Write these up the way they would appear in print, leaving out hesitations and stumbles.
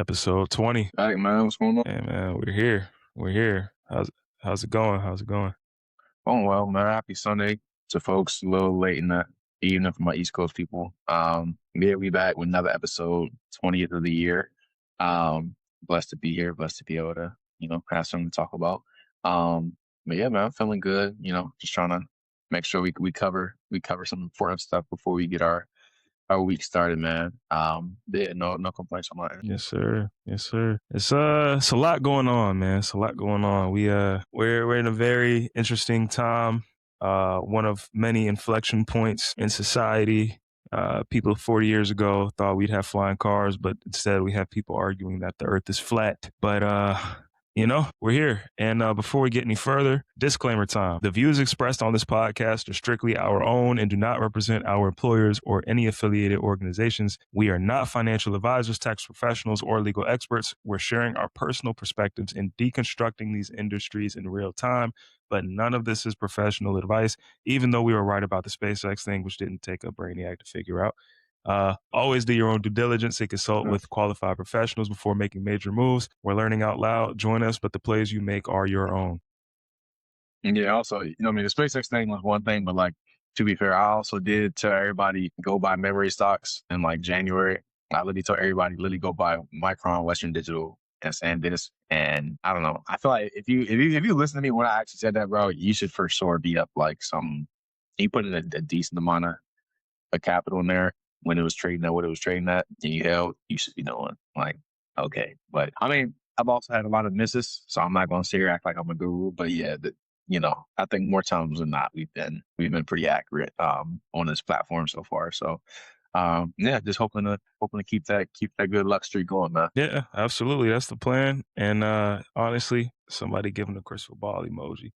Episode 20. All right, man. What's going on? Hey, man, we're here. We're here. How's it going? How's it going? Oh, well, man. Happy Sunday to folks. A little late in the evening for my East Coast people. Yeah, we back with another episode, 20th of the year. Blessed to be here. Blessed to be able to, have something to talk about. But yeah, man, I'm feeling good. Just trying to make sure we cover some important stuff before we get our week started, man. Yeah, no complaints on my end. Yes, sir. Yes, sir. It's a lot going on, man. It's a lot going on. We're in a very interesting time. One of many inflection points in society. People 40 years ago thought we'd have flying cars, but instead we have people arguing that the earth is flat. But we're here. And before we get any further, disclaimer time. The views expressed on this podcast are strictly our own and do not represent our employers or any affiliated organizations. We are not financial advisors, tax professionals, or legal experts. We're sharing our personal perspectives in deconstructing these industries in real time, but none of this is professional advice, even though we were right about the SpaceX thing, which didn't take a brainiac to figure out. Always do your own due diligence and consult with qualified professionals before making major moves. We're learning out loud. Join us, but the plays you make are your own. Yeah, also, the SpaceX thing was one thing, but to be fair, I also did tell everybody go buy memory stocks in January. I literally told everybody go buy Micron, Western Digital, and SanDisk. And I don't know. I feel like if you listen to me when I actually said that, bro, you should for sure be up you put in a decent amount of capital in there when it was trading at what it was trading at, and you held, you should be knowing okay. But I mean, I've also had a lot of misses, so I'm not going to sit here act like I'm a guru. But yeah, I think more times than not we've been pretty accurate on this platform so far. So yeah, just hoping to keep that good luck streak going, man. Yeah, absolutely. That's the plan. And honestly, somebody giving a crystal ball emoji.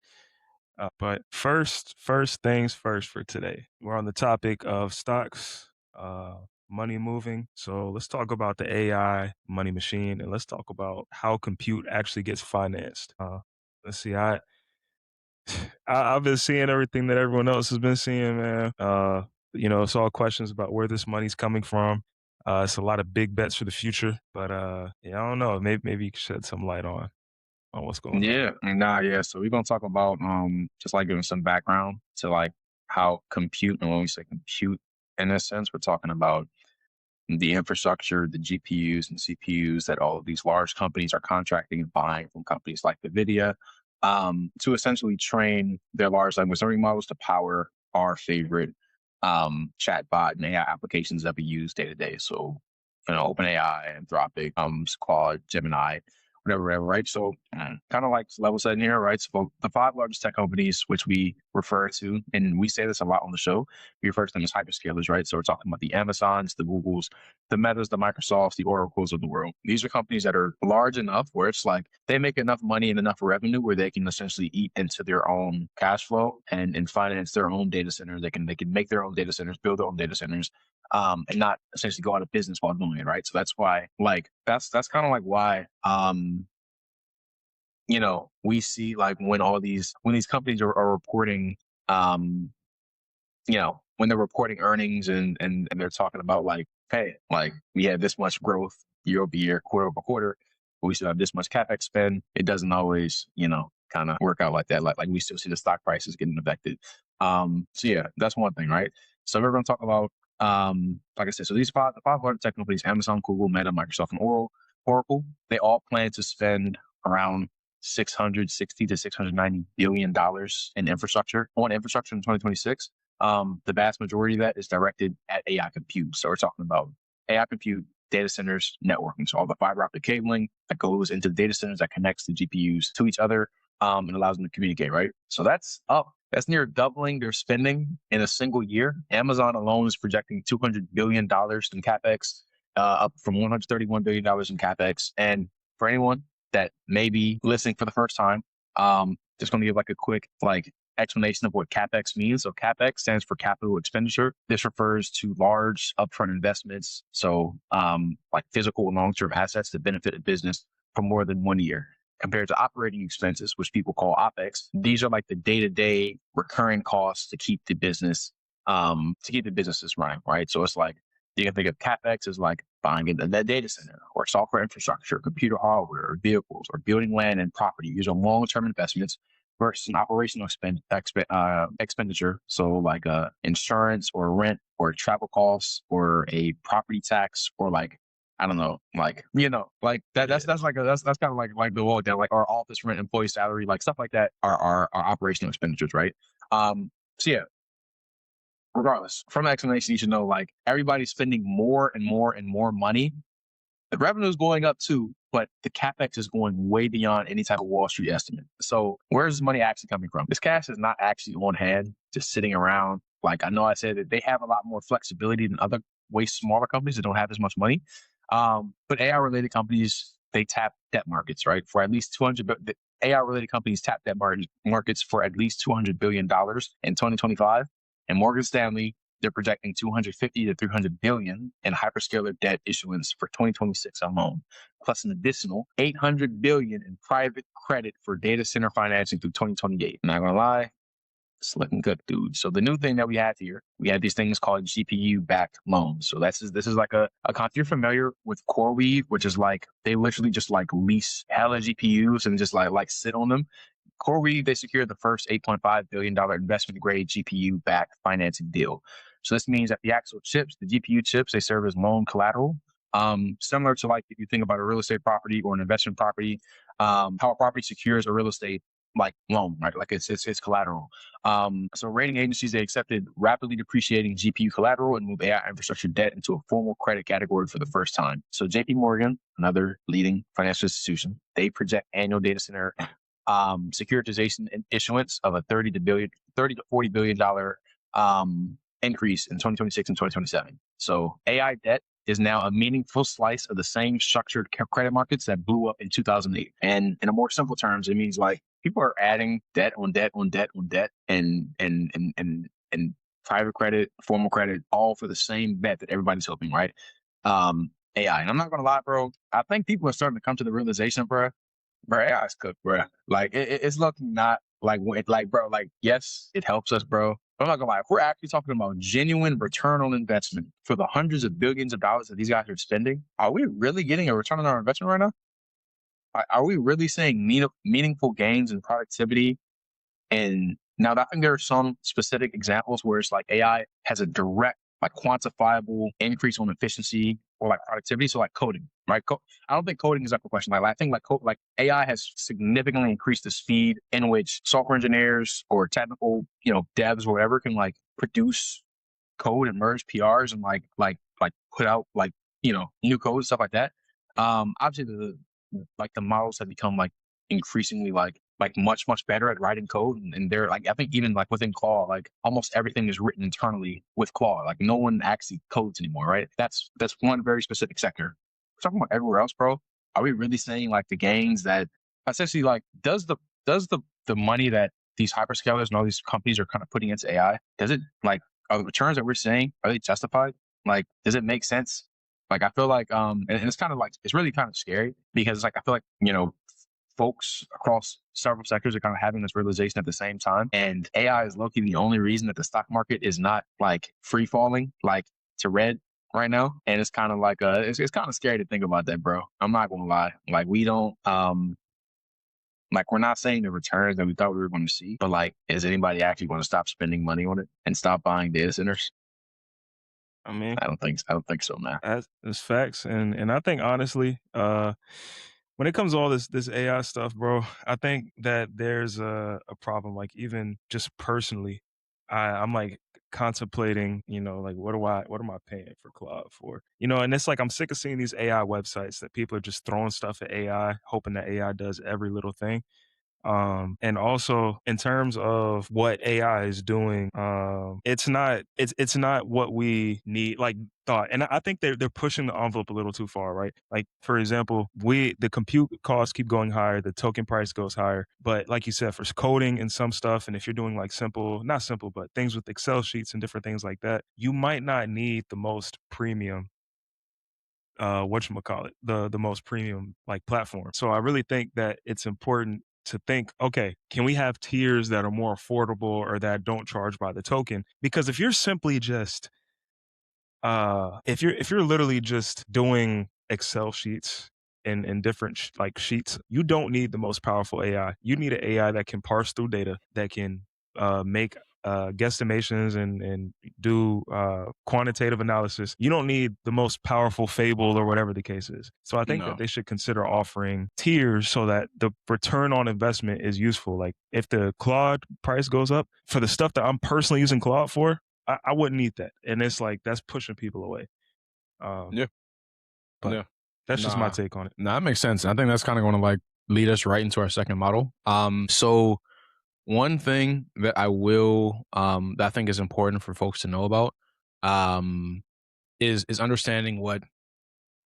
But first things first for today. We're on the topic of stocks, money moving. So let's talk about the AI money machine, and let's talk about how compute actually gets financed. Let's see. I've been seeing everything that everyone else has been seeing, man. It's all questions about where this money's coming from. It's a lot of big bets for the future, but I don't know. Maybe you could shed some light on what's going on. Yeah. So we're gonna talk about just giving some background to how compute, and when we say compute in a sense, we're talking about the infrastructure, the GPUs and CPUs that all of these large companies are contracting and buying from companies like NVIDIA to essentially train their large language learning models to power our favorite chatbot and AI applications that we use day to day. So, OpenAI, Anthropic, Claude, Gemini, whatever, right? So kind of level setting here, right? So the 5 largest tech companies, which we refer to, and we say this a lot on the show, we refer to them as hyperscalers, right? So we're talking about the Amazons, the Googles, the Metas, the Microsofts, the Oracles of the world. These are companies that are large enough where it's they make enough money and enough revenue where they can essentially eat into their own cash flow and finance their own data centers. They can make their own data centers, build their own data centers, and not essentially go out of business while doing it, right? So that's why, that's kind of why, we see when these companies are reporting, when they're reporting earnings and they're talking about hey, we had this much growth year over year, quarter over quarter, but we still have this much CapEx spend. It doesn't always, kind of work out like that. Like we still see the stock prices getting affected. So yeah, that's one thing, right? So we're going to talk about, like I said, so the 5 largest tech companies, Amazon, Google, Meta, Microsoft, and Oracle, they all plan to spend around $660 to $690 billion in infrastructure in 2026. The vast majority of that is directed at AI compute. So we're talking about AI compute, data centers, networking. So all the fiber optic cabling that goes into the data centers that connects the GPUs to each other and allows them to communicate, right? So that's up. That's near doubling their spending in a single year. Amazon alone is projecting $200 billion in CapEx, up from $131 billion in CapEx. And for anyone that may be listening for the first time, just going to give a quick explanation of what CapEx means. So CapEx stands for capital expenditure. This refers to large upfront investments. So physical and long-term assets that benefit a business for more than 1 year. Compared to operating expenses, which people call OpEx, these are the day-to-day recurring costs to keep the business, businesses running, right? So it's you can think of CapEx as buying a data center or software infrastructure, computer hardware, or vehicles, or building land and property. These are long-term investments versus an operational expenditure. So like insurance or rent or travel costs or a property tax or like, I don't know, like, like that. Yeah. That's like that's kind of like the wall down, like our office rent, employee salary, like stuff like that are operational expenditures, right? So yeah, regardless, from the explanation, you should know like everybody's spending more and more and more money. The revenue is going up too, but the capex is going way beyond any type of Wall Street estimate. So where's this money actually coming from? This cash is not actually on hand, just sitting around. Like I know I said that they have a lot more flexibility than other way smaller companies that don't have as much money. But AI related companies, they tap debt markets, right? For at least 200, AI related companies tap debt markets for at least $200 billion in 2025. And Morgan Stanley, they're projecting 250 to 300 billion in hyperscaler debt issuance for 2026 alone, plus an additional 800 billion in private credit for data center financing through 2028. Not gonna lie, it's looking good, dude. So the new thing that we have here, we have these things called GPU-backed loans. So this is like a concept. You're familiar with CoreWeave, which is like they literally just like lease hella GPUs and just like sit on them. CoreWeave, they secured the first $8.5 billion investment grade GPU backed financing deal. So this means that the actual chips, the GPU chips, they serve as loan collateral. Similar to like if you think about a real estate property or an investment property, how a property secures a real estate like loan, right? Like it's collateral. So rating agencies, they accepted rapidly depreciating GPU collateral and moved AI infrastructure debt into a formal credit category for the first time. So JP Morgan, another leading financial institution, they project annual data center securitization and issuance of a 30 to 40 billion dollar increase in 2026 and 2027. So AI debt is now a meaningful slice of the same structured credit markets that blew up in 2008. And in a more simple terms, it means like people are adding debt on debt on debt on debt and private credit, formal credit, all for the same bet that everybody's hoping, right? AI. And I'm not gonna lie, bro. I think people are starting to come to the realization, bro, AI is cooked, bro. Like it's looking not like bro. Like yes, it helps us, bro. But I'm not gonna lie. If we're actually talking about genuine return on investment for the hundreds of billions of dollars that these guys are spending, are we really getting a return on our investment right now? Are we really seeing meaningful gains in productivity? And now I think there are some specific examples where it's like AI has a direct, like quantifiable increase on efficiency or like productivity. So like coding, right? I don't think coding is up for question. Like I think like AI has significantly increased the speed in which software engineers or technical, devs or whatever can like produce code and merge PRs and like put out like, new code and stuff like that. Obviously the models have become like increasingly like much better at writing code, and they're like, I think even like within Claude, like almost everything is written internally with Claude. Like no one actually codes anymore, right? That's one very specific sector. We're talking about everywhere else, bro. Are we really saying like the gains that essentially like does the money that these hyperscalers and all these companies are kind of putting into AI, does it like, are the returns that we're seeing, are they justified? Like, does it make sense? Like I feel like and it's kind of like it's really kind of scary because like I feel like folks across several sectors are kind of having this realization at the same time. And AI is low-key the only reason that the stock market is not like free falling, like to red right now. And it's kind of like, it's kind of scary to think about that, bro. I'm not going to lie. Like we don't, like we're not saying the returns that we thought we were going to see, but like, is anybody actually going to stop spending money on it and stop buying data centers? I mean, I don't think so, man. that's facts, and I think honestly, when it comes to all this AI stuff, bro, I think that there's a problem. Like even just personally, I'm like contemplating, like what am I paying for Claude for? And it's like I'm sick of seeing these AI websites that people are just throwing stuff at AI, hoping that AI does every little thing. And also in terms of what AI is doing, it's not what we need, like thought. And I think they're pushing the envelope a little too far, right? Like for example, the compute costs keep going higher, the token price goes higher. But like you said, for coding and some stuff, and if you're doing like not simple, but things with Excel sheets and different things like that, you might not need the most premium whatchamacallit, the most premium like platform. So I really think that it's important to think, okay, can we have tiers that are more affordable or that don't charge by the token? Because if you're simply just if you're literally just doing Excel sheets and different like sheets, you don't need the most powerful AI. You need an AI that can parse through data, that can make guesstimations and do quantitative analysis. You don't need the most powerful Fable or whatever the case is. So I think that No. they should consider offering tiers so that the return on investment is useful. Like if the Claude price goes up for the stuff that I'm personally using Claude for, I wouldn't need that. And it's like that's pushing people away. Um, Yeah. but Yeah. that's just my Nah. take on it. Nah, that makes sense. I think that's kind of going to like lead us right into our second model. So one thing that I will that I think is important for folks to know about um is understanding what,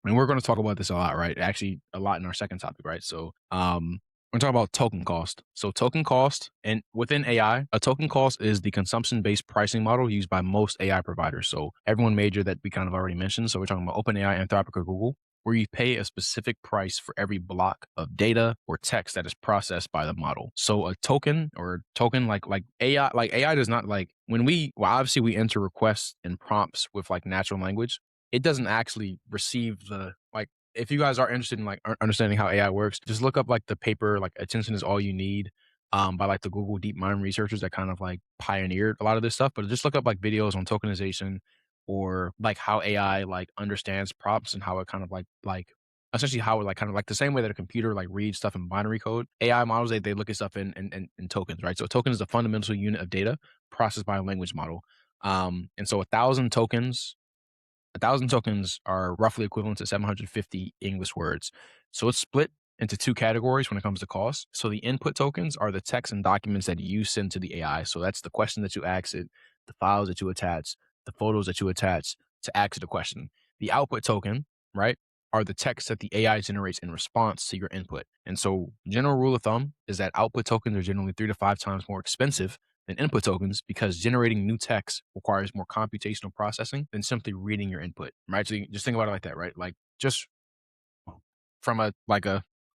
and we're going to talk about this a lot, right? Actually, a lot in our second topic, right? So, we're talking about token cost. So, token cost, and within AI, a token cost is the consumption-based pricing model used by most AI providers. So, everyone major that we kind of already mentioned. So, we're talking about OpenAI, Anthropic, or Google, where you pay a specific price for every block of data or text that is processed by the model. So, a token like AI does not like when obviously we enter requests and prompts with like natural language, it doesn't actually receive the like if you guys are interested in like understanding how AI works, just look up like the paper like Attention is All You Need by like the Google DeepMind researchers that kind of like pioneered a lot of this stuff. But just look up like videos on tokenization or like how AI like understands prompts and how it kind of like essentially how it like kind of like the same way that a computer like reads stuff in binary code. AI models they look at stuff in tokens, right? So a token is a fundamental unit of data processed by a language model. And so 1,000 tokens are roughly equivalent to 750 English words. So it's split into two categories when it comes to cost. So the input tokens are the text and documents that you send to the AI. So that's the question that you ask it, the files that you attach, the photos that you attach to ask the question. The output token, right, are the text that the AI generates in response to your input. And so general rule of thumb is that output tokens are generally 3 to 5 times more expensive than input tokens because generating new text requires more computational processing than simply reading your input, right? So you just think about it like that, right? Like just from a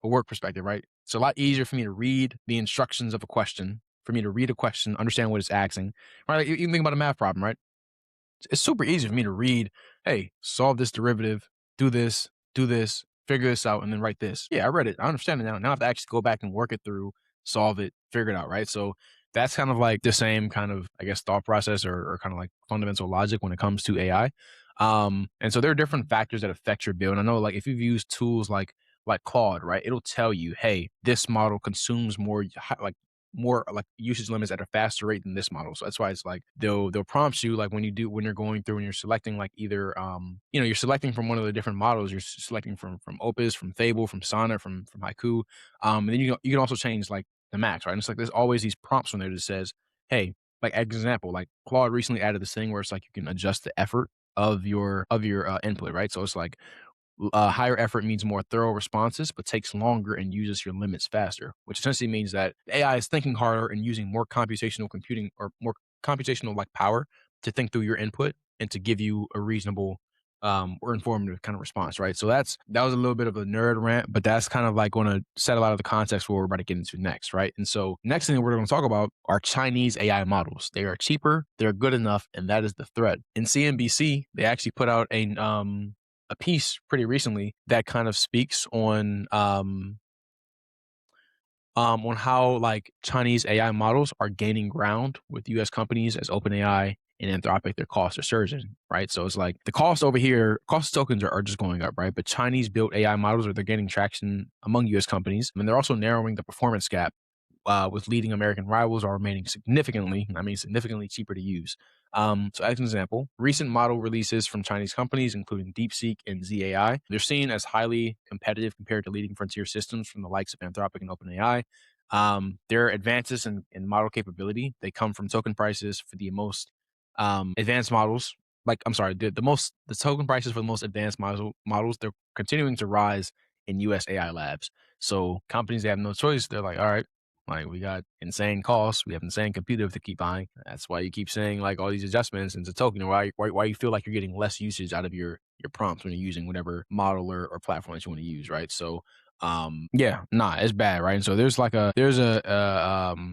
work perspective, right? It's a lot easier for me to read the instructions of a question, for me to read a question, understand what it's asking, right? Like, you think about a math problem, right? It's super easy for me to read, hey, solve this derivative, do this, figure this out, and then write this. Yeah, I read it. I understand it now. Now I have to actually go back and work it through, solve it, figure it out, right? So that's kind of like the same kind of, I guess, thought process or kind of like fundamental logic when it comes to AI. And so there are different factors that affect your bill. And I know like if you've used tools like Claude, right, it'll tell you, hey, this model consumes more like usage limits at a faster rate than this model. So that's why it's like they'll prompt you like when you're going through and you're selecting like either you're selecting from one of the different models. You're selecting from Opus, from Fable, from Sonnet, from Haiku. And then you can also change like the max, right? And it's like there's always these prompts on there that says, hey, like example, like Claude recently added this thing where it's like you can adjust the effort of your input, right? So it's like higher effort means more thorough responses, but takes longer and uses your limits faster, which essentially means that AI is thinking harder and using more computational computing or more computational like power to think through your input and to give you a reasonable or informative kind of response, right? So that was a little bit of a nerd rant, but that's kind of like going to set a lot of the context for what we're about to get into next, right? And so next thing we're going to talk about are Chinese AI models. They are cheaper, they're good enough, and that is the threat. In CNBC, they actually put out a piece pretty recently that kind of speaks on how like Chinese AI models are gaining ground with US companies as OpenAI and Anthropic, their costs are surging, right? So it's like the cost over here, cost of tokens are just going up, right? But Chinese built AI models are they're gaining traction among US companies. And they're also narrowing the performance gap with leading American rivals are remaining significantly cheaper to use. So as an example, recent model releases from Chinese companies, including DeepSeek and ZAI, they're seen as highly competitive compared to leading frontier systems from the likes of Anthropic and OpenAI. Their advances in model capability, they come from token prices for the most advanced models. Like, I'm sorry, the token prices for the most advanced models, they're continuing to rise in US AI labs. So companies, they have no choice. They're like, all right, like we got insane costs, we have insane compute to keep buying. That's why you keep saying like all these adjustments into token. Why you feel like you're getting less usage out of your prompts when you're using whatever model or platform that you want to use, right? So yeah, nah, it's bad, right? And so there's a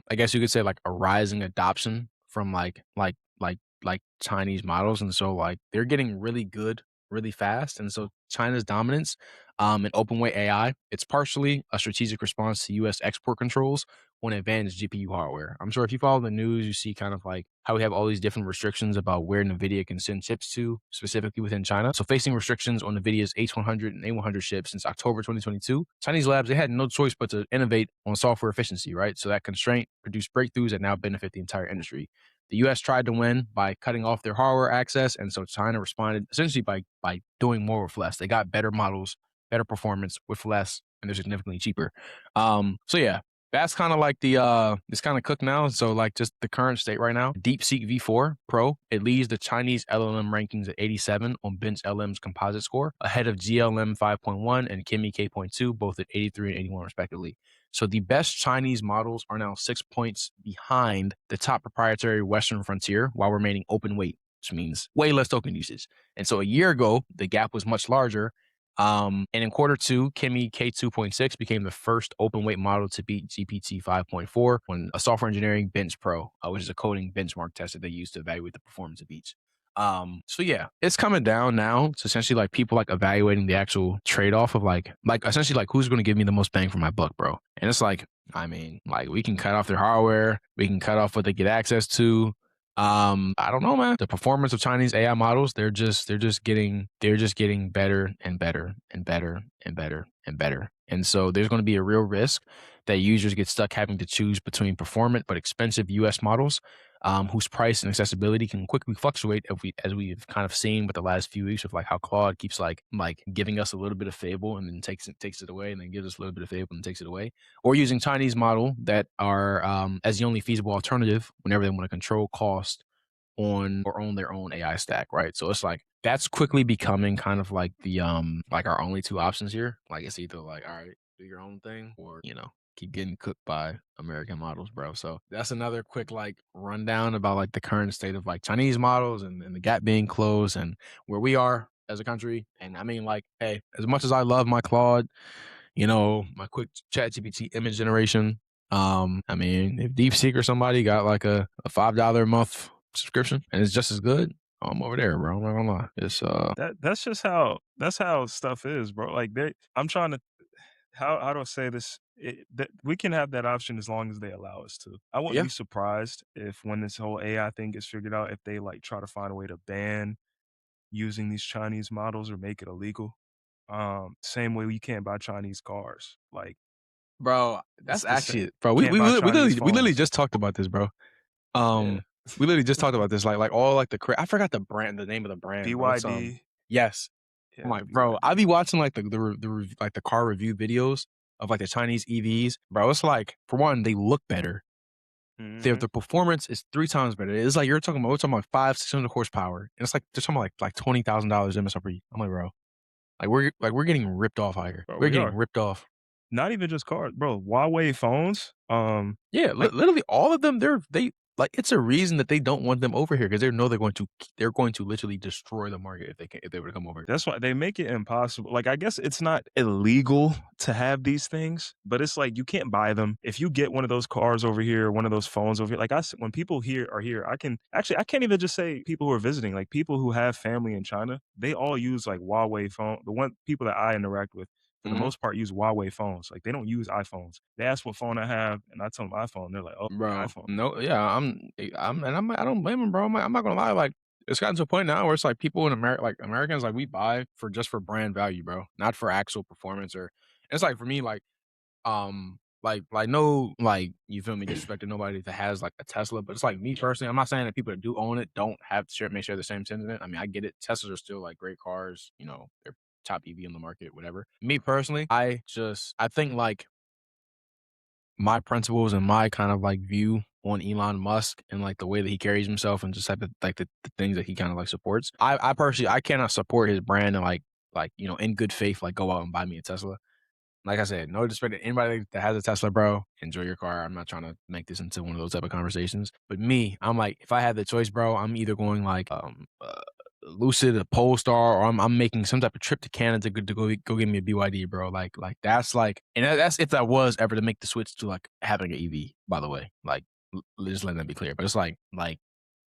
I guess you could say like a rising adoption from like like Chinese models, and so like they're getting really good really fast. And so China's dominance in open weight AI, it's partially a strategic response to US export controls on advanced GPU hardware. I'm sure if you follow the news, you see kind of like how we have all these different restrictions about where NVIDIA can send chips to, specifically within China. So facing restrictions on NVIDIA's H100 and A100 chips since October 2022, Chinese labs, they had no choice but to innovate on software efficiency, right? So that constraint produced breakthroughs that now benefit the entire industry. The US tried to win by cutting off their hardware access, and so China responded essentially by doing more with less. They got better models, better performance with less, and they're significantly cheaper. So yeah, that's kind of like it's kind of cooked now. So like just the current state right now, DeepSeek V4 Pro, it leads the Chinese LLM rankings at 87 on Bench LM's composite score, ahead of GLM 5.1 and Kimi K.2, both at 83 and 81 respectively. So the best Chinese models are now 6 points behind the top proprietary Western frontier while remaining open weight, which means way less token usage. And so a year ago, the gap was much larger. And in quarter two, Kimi K2.6 became the first open weight model to beat GPT 5.4 on a software engineering bench pro, which is a coding benchmark test that they use to evaluate the performance of each. So yeah, it's coming down now. It's essentially like people like evaluating the actual trade-off of like essentially like who's going to give me the most bang for my buck, bro. And it's like, I mean, like we can cut off their hardware, we can cut off what they get access to. I don't know, man. The performance of Chinese AI models, they're just getting better and better and better and better and better. And so there's going to be a real risk that users get stuck having to choose between performant but expensive US models, whose price and accessibility can quickly fluctuate as we've kind of seen with the last few weeks with like how Claude keeps like giving us a little bit of fable and then takes it away and then gives us a little bit of fable and takes it away, or using Chinese model that are as the only feasible alternative whenever they want to control cost on or own their own AI stack, right? So it's like that's quickly becoming kind of like the like our only two options here. Like it's either like, all right, do your own thing, or keep getting cooked by American models, bro. So that's another quick like rundown about like the current state of like Chinese models and the gap being closed and where we are as a country. And I mean, like, hey, as much as I love my Claude, my quick chat GPT image generation. I mean, if DeepSeek or somebody got like a $5 a month subscription and it's just as good, I'm over there, bro. I'm not gonna lie. It's That's just how stuff is, bro. Like I'm trying to how do I say this? That we can have that option as long as they allow us to. I wouldn't yeah, be surprised if when this whole AI thing gets figured out, if they like try to find a way to ban using these Chinese models or make it illegal. Same way you can't buy Chinese cars. Like bro. it's That's the same. actually, bro. We Can't we, buy we Chinese literally phones. just talked about this, bro. Yeah. We literally just talked about this. Like all like I forgot the name of the brand, bro. It's BYD. yes. I'm Yeah, like, bro, I BYD. be watching like like the car review videos of like the Chinese EVs, bro. It's like for one, they look better. Mhm. The performance is 3 times better. It's like we're talking about 500-600 horsepower, and it's like they're talking about like $20,000 MSRP. I'm like, bro, we're getting ripped off out here. Bro, We're we getting are. ripped off. Not even just cars, bro. Huawei phones. Yeah, Like literally all of them. They like it's a reason that they don't want them over here because they know they're going to literally destroy the market if they were to come over. that's why they make it impossible. Like I guess it's not illegal to have these things, but it's like you can't buy them. If you get one of those cars over here, one of those phones over here, like when people here are here, I can't even just say people who are visiting, like people who have family in China, they all use like Huawei phone. The one people that I interact with for the Mhm. most part use Huawei phones. Like they don't use iPhones. They ask what phone I have, and I tell them iPhone. They're like, "Oh, Bro, iPhone." no, yeah, I don't blame him, bro. I'm not gonna lie, like it's gotten to a point now where it's like people in America, like Americans, like we buy for just for brand value, bro, not for actual performance or. It's like for me, like no, like you feel me, disrespecting nobody that has like a Tesla, but it's like me personally. I'm not saying that people that do own it don't have may share the same sentiment. I mean, I get it. Teslas are still like great cars, they're top EV on the market, whatever. Me personally, I think like my principles and my kind of like view on Elon Musk and like the way that he carries himself and just like the things that he kind of like supports. I personally I cannot support his brand and in good faith like go out and buy me a Tesla. Like I said, no disrespect to anybody that has a Tesla, bro. Enjoy your car. I'm not trying to make this into one of those type of conversations. But me, I'm like, if I had the choice, bro, I'm either going like Lucid, a Polestar, or I'm making some type of trip to Canada to go get me a BYD, bro. Like that's like, and that's if that was ever to make the switch to like having an EV. By the way, like just letting that be clear. But it's like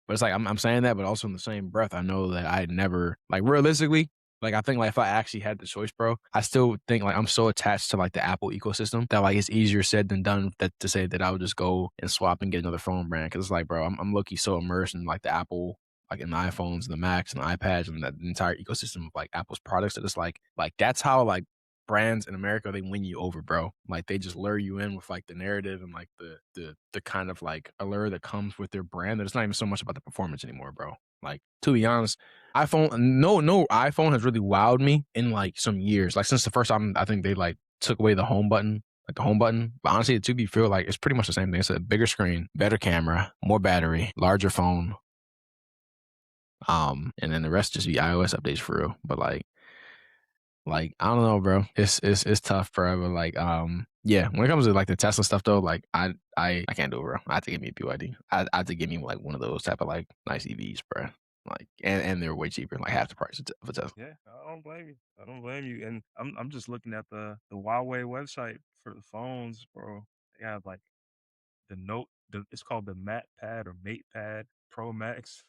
But it's like I'm saying that, but also in the same breath, I know that I never like realistically. Like I think like if I actually had the choice, bro, I still think like I'm so attached to like the Apple ecosystem that like it's easier said than done that to say that I would just go and swap and get another phone brand because it's like, bro, I'm low-key so immersed in like the Apple, like in the iPhones and the Macs and the iPads and the entire ecosystem of like Apple's products that it's like that's how like brands in America they win you over, bro. Like they just lure you in with like the narrative and like the kind of like allure that comes with their brand that it's not even so much about the performance anymore, bro. Like to be honest, iPhone no iPhone has really wowed me in like some years. Like since the first time I think they like took away the home button, like the home button. But honestly, to be fair, like it's pretty much the same thing. It's a bigger screen, better camera, more battery, larger phone. And then the rest just be iOS updates for real. But like I don't know, bro. It's tough, bro. But like yeah, when it comes to like the Tesla stuff though, like I can't do it, bro. I have to give me a BYD. I have to give me like one of those type of like nice EVs, bro. Like and they're way cheaper, like half the price of a Tesla. Yeah, I don't blame you. I don't blame you. And I'm just looking at the Huawei website for the phones, bro. They have like the Note. It's called the Mat Pad or Mate Pad Pro Max.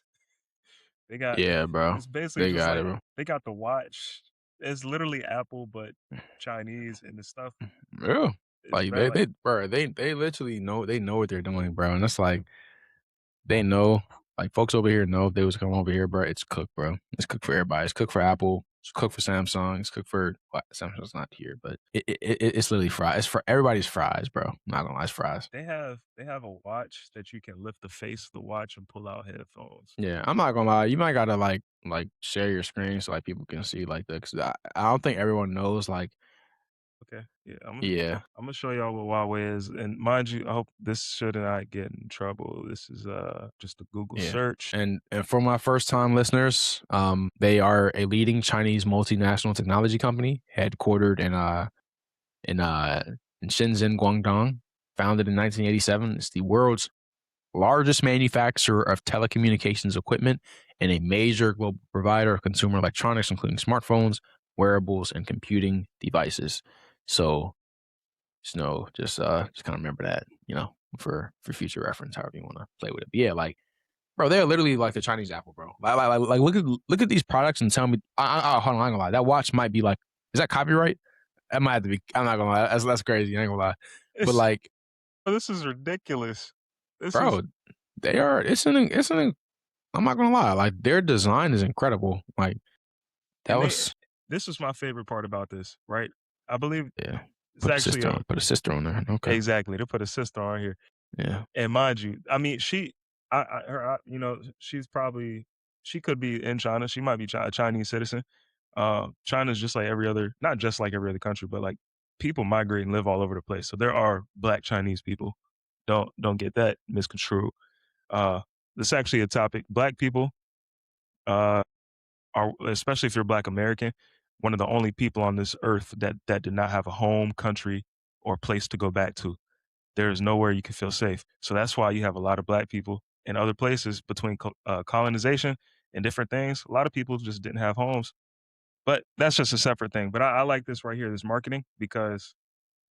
They got Yeah, bro. it's basically They just got it, like bro. they got the watch. It's literally Apple but Chinese, and the stuff Yeah. is Like bad. Like they literally know what they're doing, bro. And it's like they know, like folks over here know if they was to come over here, bro, it's cooked, bro. It's cooked for everybody. It's cooked for Apple. It's cooked for Samsung. It's cooked for well, Samsung's not here, but it's literally fries. It's for everybody's fries, bro. Not gonna lie, it's fries. they have a watch that you can lift the face of the watch and pull out headphones. Yeah, I'm not gonna lie. You might gotta like share your screen so like people can see like that. Cause I don't think everyone knows like Okay, yeah, yeah. I'm gonna show y'all what Huawei is, and mind you, I hope this should not get in trouble. This is just a Google Yeah. search. And for my first time listeners, they are a leading Chinese multinational technology company headquartered in in Shenzhen, Guangdong, founded in 1987. It's the world's largest manufacturer of telecommunications equipment and a major global provider of consumer electronics, including smartphones, wearables, and computing devices. So, just kind of remember that, for future reference, however you want to play with it. But yeah, like bro, they're literally like the Chinese Apple, bro. Like look at these products and tell me. Hold on, I'm gonna lie. That watch might be like, is that copyright? That might have to be. I'm not gonna lie. That's crazy. I ain't gonna lie. But It's like, this is ridiculous. This is bro, they are. It's an. I'm not gonna lie. Like their design is incredible. Like that and was this is my favorite part about this, right? I believe yeah. it's actually a Put a sister on there. Okay. exactly. They put a sister on here, Yeah. and mind you, I mean, she could be in China. She might be a Chinese citizen. China's just like every other, not just like every other country, but like people migrate and live all over the place. So there are Black Chinese people. Don't get that misconstrued. Uh, this is actually a topic. Black people uh, are, especially if you're Black American, one of the only people on this earth that did not have a home, country, or place to go back to. There is nowhere you can feel safe. So that's why you have a lot of Black people in other places between colonization and different things. A lot of people just didn't have homes. But that's just a separate thing. But I like this right here, this marketing, because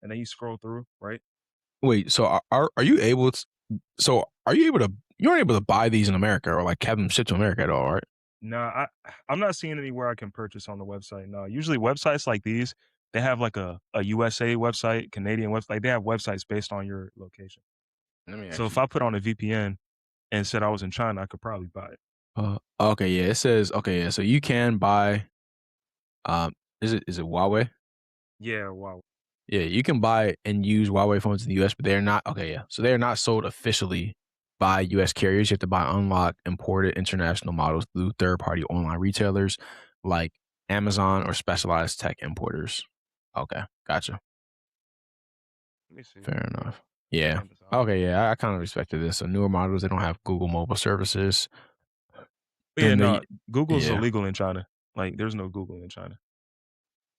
and then you scroll through, right? Wait. So are you able to? So are you able to? You aren't able to buy these in America or like have them shipped to America at all, right? No, I'm not seeing anywhere I can purchase on the website. No, usually websites like these, they have like a USA website, Canadian website. Like they have websites based on your location. Let me So if actually. I put on a VPN and said I was in China, I could probably buy it. Okay, yeah, it says okay, yeah. So you can buy. Um, is it Huawei? Yeah, wow. Yeah, you can buy and use Huawei phones in the US, but they're not okay, yeah. So they're not sold officially by US carriers. You have to buy unlocked imported international models through third-party online retailers like Amazon or specialized tech importers. Okay, gotcha. Let me see. Fair enough. Yeah. Amazon. Okay, yeah, I kind of respected this. So newer models, they don't have Google mobile services. But yeah, And no, the Google's yeah, illegal in China. Like there's no Google in China.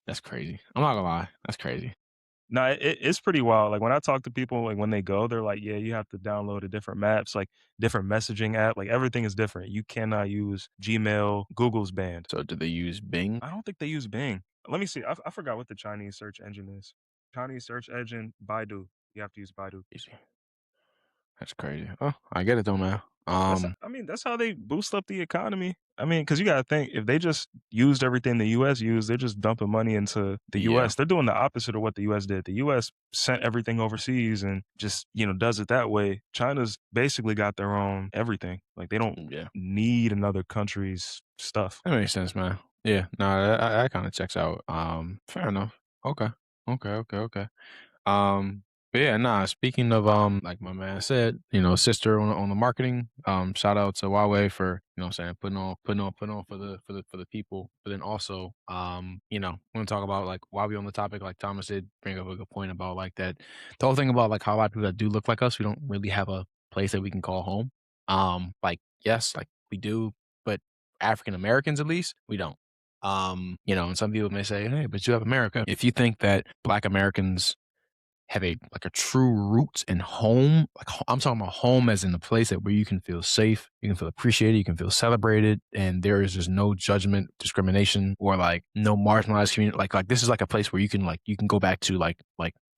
that's crazy. I'm not gonna lie. That's crazy. No, it's pretty wild. Like when I talk to people, like when they go, they're like, "Yeah, you have to download a different maps, like different messaging app. Like everything is different. You cannot use Gmail. Google's banned. So do they use Bing? I don't think they use Bing. Let me see. I forgot what the Chinese search engine is. Chinese search engine, Baidu. You have to use Baidu. Easy. That's crazy. Oh, I get it though, man. That's how they boost up the economy. I mean, because you got to think, if they just used everything the U.S. used, they're just dumping money into the Yeah. U.S. They're doing the opposite of what the U.S. did. The U.S. sent everything overseas and just, does it that way. China's basically got their own everything. Like, they don't Yeah. need another country's stuff. That makes sense, man. Yeah, no, that kind of checks out. Fair enough. Okay. Um, but yeah, nah. Speaking of like my man said, sister on the marketing. Shout out to Huawei for what I'm saying, putting on for the people. But then also, want to talk about like while we on the topic, like Thomas did bring up a good point about like that. The whole thing about like how a lot of people that do look like us, we don't really have a place that we can call home. Like yes, like we do, but African Americans at least we don't. And some people may say, hey, but you have America. If you think that Black Americans have a true roots and home, like I'm talking about home as in the place that where you can feel safe, you can feel appreciated, you can feel celebrated, and there is just no judgment, discrimination, or like no marginalized community. Like this is like a place where you can go back to like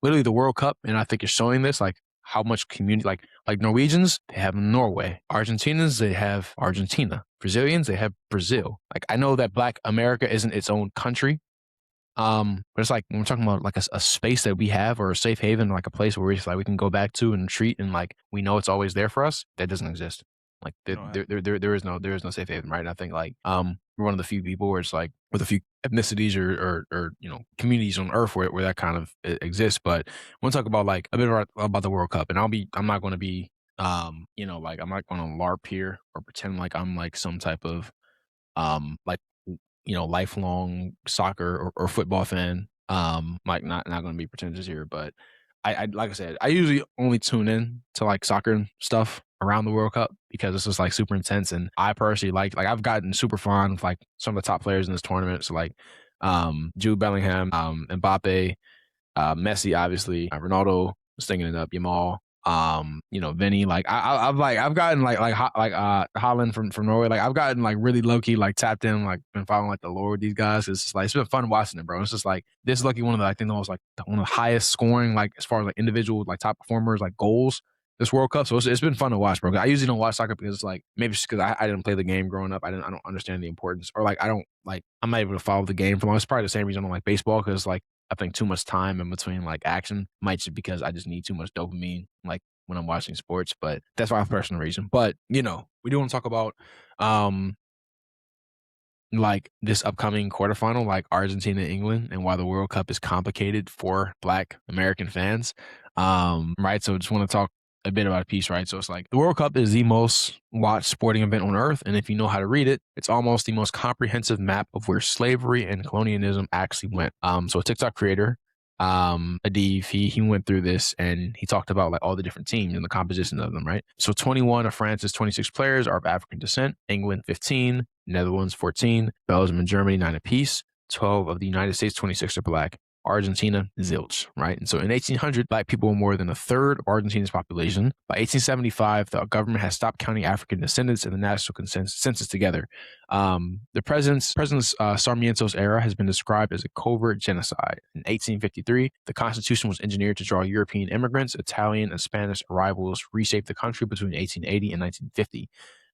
literally the World Cup, and I think it's showing this like how much community like Norwegians, they have Norway. Argentinians, they have Argentina. Brazilians, they have Brazil. Like I know that Black America isn't its own country. But it's like when we're talking about like a space that we have or a safe haven, like a place where we can go back to and retreat and like we know it's always there for us. That doesn't exist. Like there is no safe haven, right? And I think like we're one of the few people where it's like with a few ethnicities or communities on Earth where that kind of exists. But we'll talk about like a bit about the World Cup, and I'm not going to be like I'm not going to LARP here or pretend like I'm like some type of like lifelong soccer or football fan. Like not going to be pretentious here, but I like I said, I usually only tune in to like soccer stuff around the World Cup because it's just like super intense, and I personally like I've gotten super fond of like some of the top players in this tournament. So like Jude Bellingham, Mbappe, Messi, obviously, Ronaldo, stinging it up, Yamal, Vinny. Like I've gotten like Holland from Norway. Like I've gotten like really low key like tapped in, like been following like the lore with these guys. It's just like it's been fun watching it, bro. It's just like this is lucky one of the I think the most like one of the highest scoring like as far as like individual like top performers like goals this World Cup. So it's been fun to watch, bro. I usually don't watch soccer because it's like maybe just because I didn't play the game growing up. I don't understand the importance, or like I don't like I'm not able to follow the game for long. It's probably the same reason I don't like baseball because like I think too much time in between like action might just because I just need too much dopamine like when I'm watching sports, but that's my personal reason. But we do want to talk about like this upcoming quarterfinal, like Argentina, England, and why the World Cup is complicated for Black American fans. Right. So just want to talk a bit about a piece, right? So it's like the World Cup is the most watched sporting event on earth. And if you know how to read it, it's almost the most comprehensive map of where slavery and colonialism actually went. So a TikTok creator, Adib, he went through this and he talked about like all the different teams and the composition of them, right? So 21 of France's 26 players are of African descent, England 15, Netherlands 14, Belgium and Germany 9 apiece, 12 of the United States 26 are Black. Argentina, zilch, right? And so in 1800, Black people were more than a third of Argentina's population. By 1875, the government has stopped counting African descendants in the national census together. The President Sarmiento's era has been described as a covert genocide. In 1853, the Constitution was engineered to draw European immigrants. Italian and Spanish arrivals reshaped the country between 1880 and 1950.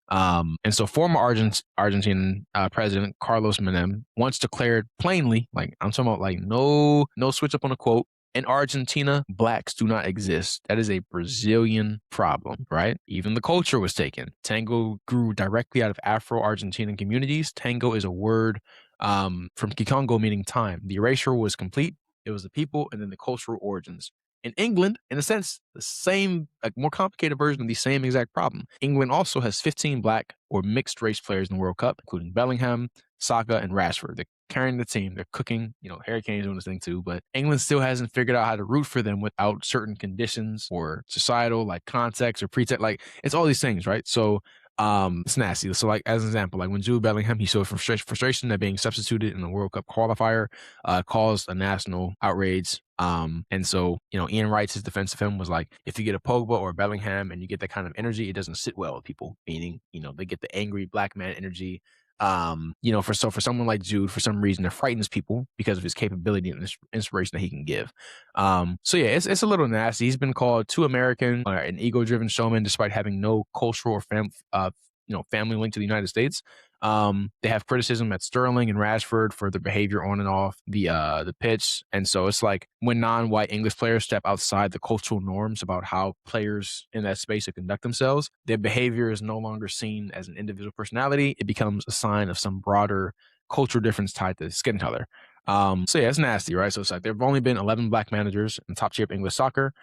And so former Argentine President Carlos Menem once declared plainly, like I'm talking about like no switch up on a quote, in Argentina, Blacks do not exist. That is a Brazilian problem, right? Even the culture was taken. Tango grew directly out of Afro-Argentinian communities. Tango is a word from Kikongo meaning time. The erasure was complete. It was the people and then the cultural origins. In England, in a sense, the same, like more complicated version of the same exact problem. England also has 15 Black or mixed race players in the World Cup, including Bellingham, Saka, and Rashford. They're carrying the team. They're cooking. Harry Kane's doing this thing too, but England still hasn't figured out how to root for them without certain conditions or societal like context or pretext. Like it's all these things, right? So it's nasty. So like as an example, like when Jude Bellingham, he showed frustration that being substituted in the World Cup qualifier caused a national outrage. And so, Ian Wright's his defense of him was like, if you get a Pogba or a Bellingham and you get that kind of energy, it doesn't sit well with people, meaning, they get the angry Black man energy. For someone like Jude, for some reason, it frightens people because of his capability and this inspiration that he can give. So yeah, it's a little nasty. He's been called too American, an ego-driven showman, despite having no cultural or family link to the United States. They have criticism at Sterling and Rashford for their behavior on and off the pitch. And so it's like when non-white English players step outside the cultural norms about how players in that space should conduct themselves, their behavior is no longer seen as an individual personality. It becomes a sign of some broader cultural difference tied to skin color. So yeah, it's nasty, right? So it's like there have only been 11 black managers in the top tier of English soccer.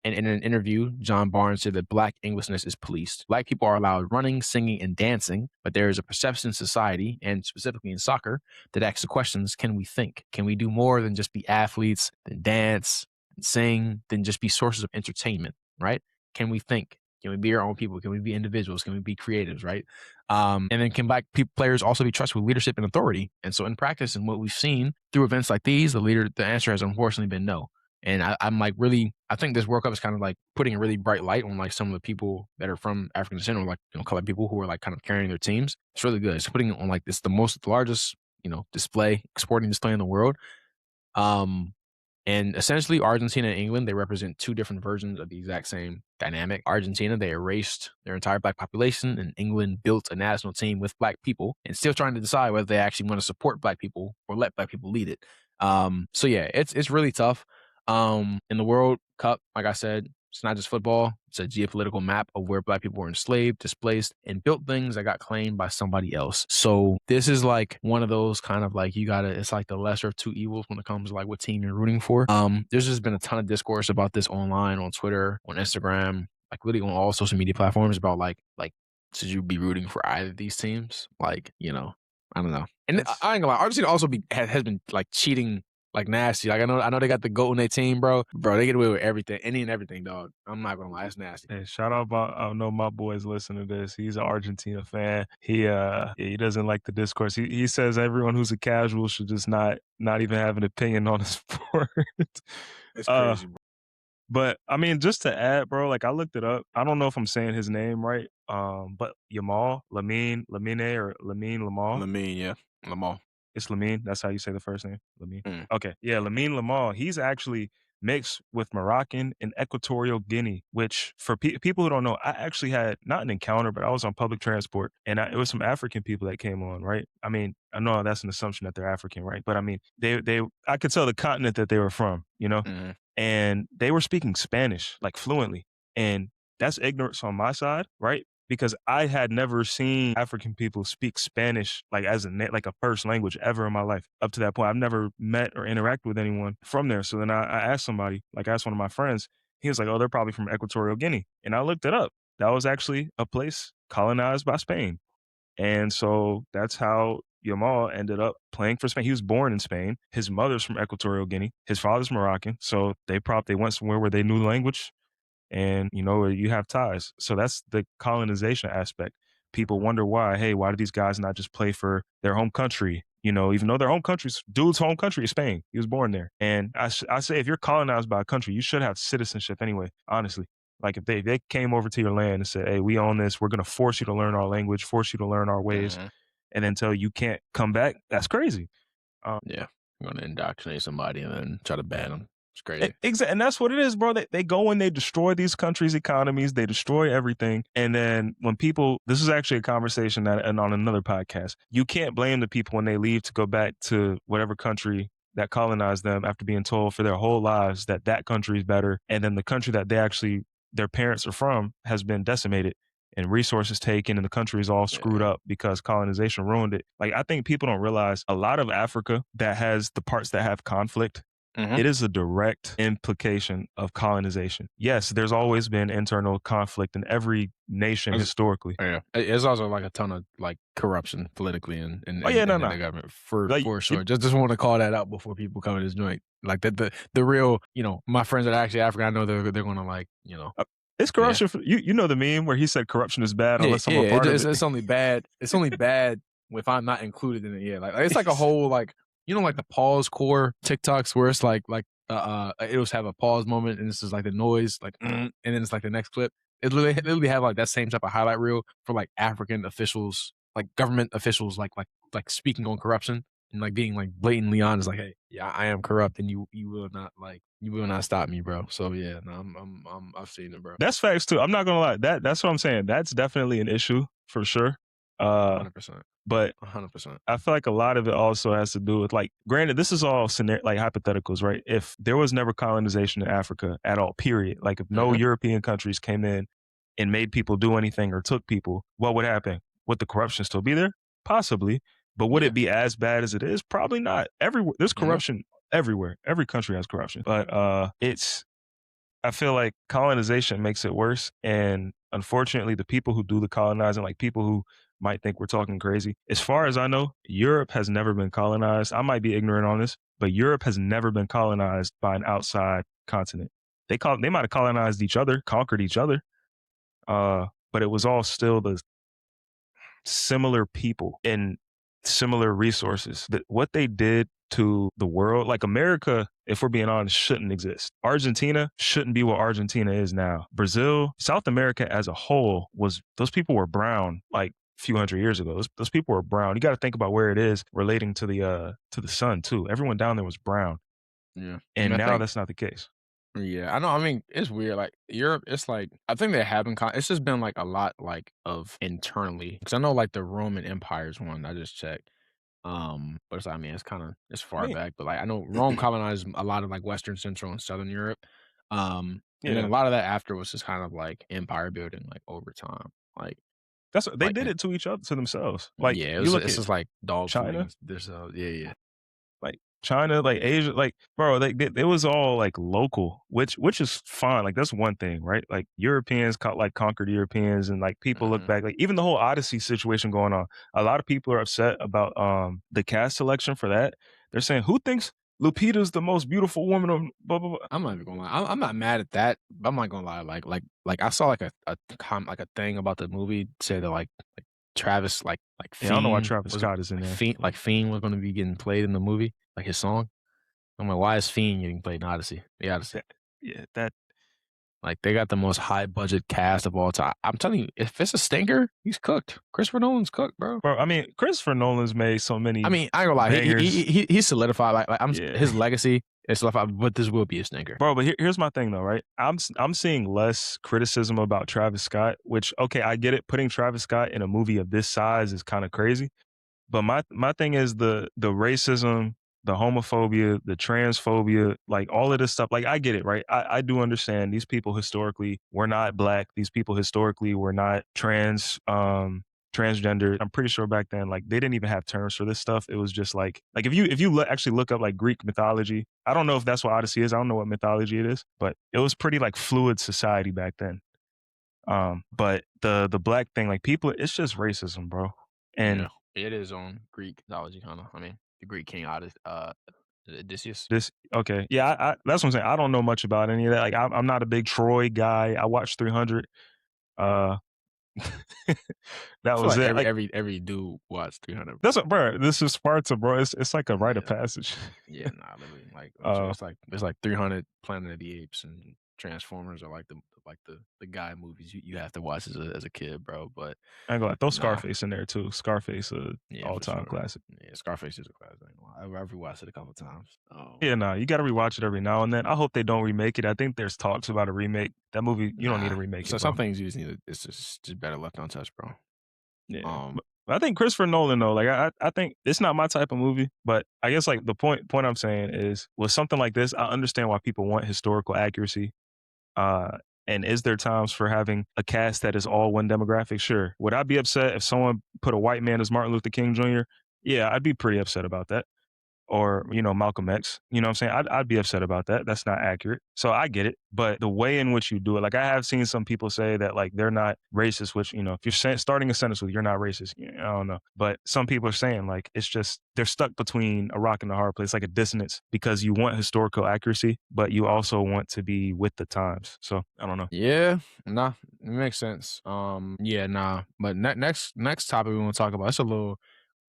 And in an interview, John Barnes said that black Englishness is policed. Black people are allowed running, singing, and dancing, but there is a perception in society, and specifically in soccer, that asks the questions, can we think? Can we do more than just be athletes, than dance, and sing, than just be sources of entertainment, right? Can we think? Can we be our own people? Can we be individuals? Can we be creatives, right? And then can black players also be trusted with leadership and authority? And so in practice, and what we've seen through events like these, the answer has unfortunately been no. And I'm like really, I think this World Cup is kind of like putting a really bright light on like some of the people that are from African descent or like, colored people who are like kind of carrying their teams. It's really good. It's putting it on like this, the largest, sporting display in the world. And essentially, Argentina and England, they represent two different versions of the exact same dynamic. Argentina, they erased their entire black population, and England built a national team with black people and still trying to decide whether they actually want to support black people or let black people lead it. So yeah, it's really tough. In the World Cup, like I said, it's not just football. It's a geopolitical map of where black people were enslaved, displaced, and built things that got claimed by somebody else. So this is like one of those kind of like it's like the lesser of two evils when it comes to like what team you're rooting for. There's just been a ton of discourse about this online, on Twitter, on Instagram, like really on all social media platforms about like should you be rooting for either of these teams? Like, I don't know. And I ain't gonna lie, Argentina also has been like cheating like nasty. Like I know they got the GOAT on their team, bro. Bro, they get away with everything, any and everything, dog. I'm not gonna lie, it's nasty. Hey, shout out I know my boys listen to this. He's an Argentina fan. He doesn't like the discourse. He says everyone who's a casual should just not even have an opinion on the sport. It's crazy, bro. But I mean, just to add, bro, like I looked it up. I don't know if I'm saying his name right. But Lamine, Yeah. Lamar. It's Lamine. That's how you say the first name, Lamine. Mm. Okay, yeah, Lamine Lamar. He's actually mixed with Moroccan and Equatorial Guinea, which for people who don't know, I actually had not an encounter, but I was on public transport, and it was some African people that came on, right? I mean, I know that's an assumption that they're African, right? But I mean, I could tell the continent that they were from, Mm-hmm. and they were speaking Spanish like fluently, and that's ignorance on my side, right? Because I had never seen African people speak Spanish like as like a first language ever in my life. Up to that point, I've never met or interacted with anyone from there. So then I asked somebody, like I asked one of my friends, he was like, "Oh, they're probably from Equatorial Guinea," and I looked it up. That was actually a place colonized by Spain, and so that's how Yamal ended up playing for Spain. He was born in Spain. His mother's from Equatorial Guinea. His father's Moroccan. So they went somewhere where they knew the language, and you have ties. So that's the colonization aspect. People wonder why do these guys not just play for their home country, even though their home country's dude's home country is Spain. He was born there. And I say, if you're colonized by a country, you should have citizenship anyway, honestly. Like if they came over to your land and said, "Hey, we own this, we're going to force you to learn our language, force you to learn our ways," Mm-hmm. and then tell you can't come back, that's crazy. Yeah, you're gonna indoctrinate somebody and then try to ban them. It's crazy. Exactly, and that's what it is, bro. They go and they destroy these countries' economies. They destroy everything. And then when people, this is actually a conversation and on another podcast, you can't blame the people when they leave to go back to whatever country that colonized them after being told for their whole lives that country is better. And then the country that their parents are from has been decimated and resources taken, and the country is all screwed up because colonization ruined it. Like, I think people don't realize a lot of Africa that has the parts that have conflict, it is a direct implication of colonization. Yes, there's always been internal conflict in every nation historically. Yeah, it's also like a ton of like corruption politically and in the government for sure. Just want to call that out before people come to this joint. Like that the real, my friends that are actually African, I know they're going to like, It's corruption. Yeah. You know the meme where he said corruption is bad unless I'm a part of it. It's only bad. It's only bad if I'm not included in it. Yeah, like it's like a whole like, like the pause core TikToks where it's like it'll have a pause moment and this is like the noise like and then it's like the next clip. It literally have like that same type of highlight reel for like African officials government officials like speaking on corruption and like being like blatantly honest, like, hey, yeah, I am corrupt, and you will not stop me, bro. So yeah, no, I've seen it, bro. That's facts too. I'm not gonna lie. That's what I'm saying. That's definitely an issue for sure. 100%, But 100%. I feel like a lot of it also has to do with like, granted, this is all like hypotheticals, right? If there was never colonization in Africa at all, period. Like if no European countries came in and made people do anything or took people, what would happen? Would the corruption still be there? Possibly. But would it be as bad as it is? Probably not. Everywhere there's corruption everywhere. Every country has corruption. But I feel like colonization makes it worse. And unfortunately, the people who do the colonizing, like people who might think we're talking crazy, as far as I know, Europe has never been colonized. I might be ignorant on this, but Europe has never been colonized by an outside continent. They might have colonized each other, conquered each other, but it was all still the similar people and similar resources. That what they did to the world, like America, if we're being honest, shouldn't exist. Argentina shouldn't be what Argentina is now. Brazil, South America as a whole those people were brown like a few hundred years ago. Those people were brown. You got to think about where it is relating to the sun too. Everyone down there was brown. Yeah. And now that's not the case. Yeah, I know. I mean, it's weird. Like Europe, it's like I think they have been. It's just been like a lot like of internally, because I know like the Roman Empire's one. I just checked. But I mean, it's far back. But like I know Rome colonized a lot of like Western, Central, and Southern Europe. And then a lot of that after was just kind of like empire building, like over time. Like that's what they did it to each other, to themselves. Like yeah, you look it's at just like dog China. There's yeah. Like China, like Asia, like bro, like it was all like local, which is fine. Like that's one thing, right? Like Europeans conquered Europeans, and like people look back, like even the whole Odyssey situation going on. A lot of people are upset about the cast selection for that. They're saying, who thinks Lupita's the most beautiful woman of blah blah blah? I'm not even gonna lie. I'm not mad at that. But I'm not gonna lie. Like I saw like a thing about the movie say that like Travis like I don't know why Travis Scott is in there. Fiend was gonna be getting played in the movie, like his song. I'm like, why is Fiend getting played in Odyssey? The Odyssey. Yeah, that like they got the most high budget cast of all time. I'm telling you, if it's a stinker, he's cooked. Christopher Nolan's cooked, bro. Bro, I mean, Christopher Nolan's made so many. I mean, I ain't gonna lie, he's solidified. His legacy is solidified, but this will be a stinker, bro. But here's my thing, though, right? I'm seeing less criticism about Travis Scott, which okay, I get it. Putting Travis Scott in a movie of this size is kind of crazy. But my thing is the racism, the homophobia, the transphobia, like all of this stuff. Like I get it, right? I do understand these people historically were not black. These people historically were not transgender. I'm pretty sure back then, like they didn't even have terms for this stuff. It was just like if you actually look up like Greek mythology, I don't know if that's what Odyssey is. I don't know what mythology it is, but it was pretty like fluid society back then. But the black thing, like people, it's just racism, bro. And yeah. It is on Greek mythology, kind of. I mean, the Greek king Odysseus. Okay, yeah, I that's what I'm saying. I don't know much about any of that. Like, I'm not a big Troy guy. I watched 300. That was like it. Every dude watched 300. That's what, bro. This is Sparta, bro. It's like a rite of passage. Yeah, nah, literally. Like it's like 300, Planet of the Apes, and Transformers are like the guy movies you have to watch as a kid, bro. But I ain't gonna lie, throw Scarface in there too. Scarface, all time classic. Yeah, Scarface is a classic. I've rewatched it a couple times. Yeah, you got to rewatch it every now and then. I hope they don't remake it. I think there's talks about a remake. That movie, you don't need a remake. So some things you just need. It's just better left untouched, bro. Yeah. I think Christopher Nolan though, like I think it's not my type of movie, but I guess like the point I'm saying is with something like this, I understand why people want historical accuracy. And is there times for having a cast that is all one demographic? Sure. Would I be upset if someone put a white man as Martin Luther King Jr.? Yeah, I'd be pretty upset about that. Or, Malcolm X, you know what I'm saying? I'd be upset about that. That's not accurate. So I get it. But the way in which you do it, like I have seen some people say that like they're not racist, which, if you're starting a sentence with you're not racist, I don't know. But some people are saying like it's just they're stuck between a rock and a hard place, like a dissonance, because you want historical accuracy, but you also want to be with the times. So I don't know. Yeah, nah, it makes sense. Yeah, nah. But next topic we want to talk about, it's a little.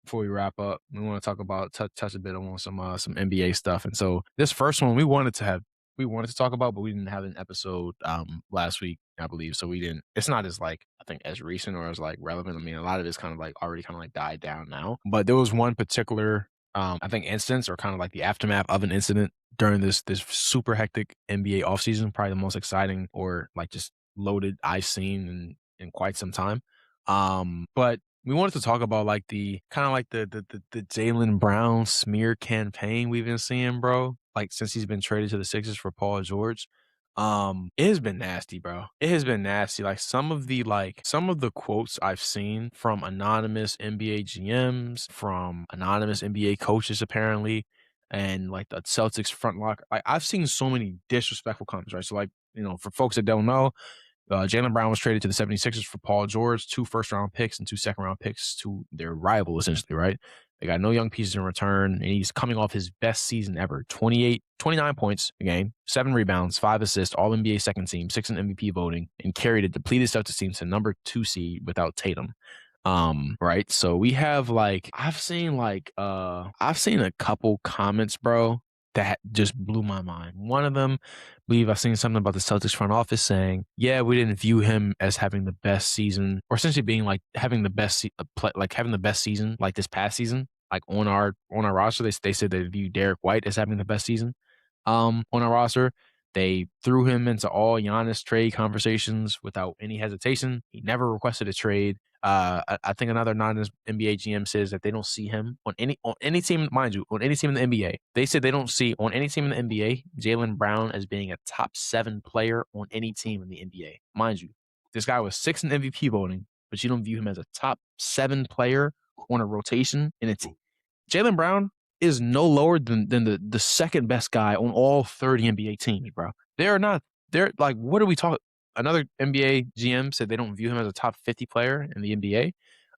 Before we wrap up, we want to talk about touch a bit on some NBA stuff. And so this first one, we wanted to have we wanted to talk about, but we didn't have an episode last week, I believe. So we didn't. It's not as like I think as recent or as like relevant. I mean, a lot of it's kind of like already kind of like died down now. But there was one particular I think instance or kind of like the aftermath of an incident during this super hectic NBA offseason, probably the most exciting or like just loaded I've seen in quite some time. But we wanted to talk about like the kind of like the Jaylen Brown smear campaign we've been seeing, bro. Like since he's been traded to the Sixers for Paul George. It has been nasty, bro. It has been nasty. Like some of the quotes I've seen from anonymous NBA GMs, from anonymous NBA coaches, apparently, and like the Celtics front locker. Like I've seen so many disrespectful comments, right? So like, for folks that don't know, Jaylen Brown was traded to the 76ers for Paul George, 2 first-round picks and 2 second-round picks to their rival, essentially, right? They got no young pieces in return, and he's coming off his best season ever. 29 points a game, 7 rebounds, 5 assists, all NBA second team, 6 in MVP voting, and carried a depleted Celtics team to number 2 seed without Tatum. Right? So we have I've seen a couple comments, bro, that just blew my mind. One of them, I believe I've seen something about the Celtics front office saying, yeah, we didn't view him as having the best season, or essentially being like having the best having the best season like this past season, like on our roster. They said they view Derek White as having the best season on our roster. They threw him into all Giannis trade conversations without any hesitation. He never requested a trade. I think another non-NBA GM says that they don't see him on any team, mind you, on any team in the NBA. They said they don't see on any team in the NBA Jaylen Brown as being a top 7 player on any team in the NBA. Mind you, this guy was 6 in MVP voting, but you don't view him as a top 7 player on a rotation in a team. Jaylen Brown is no lower than the second best guy on all 30 NBA teams, bro. They're like, what are we talking? Another NBA GM said they don't view him as a top 50 player in the NBA.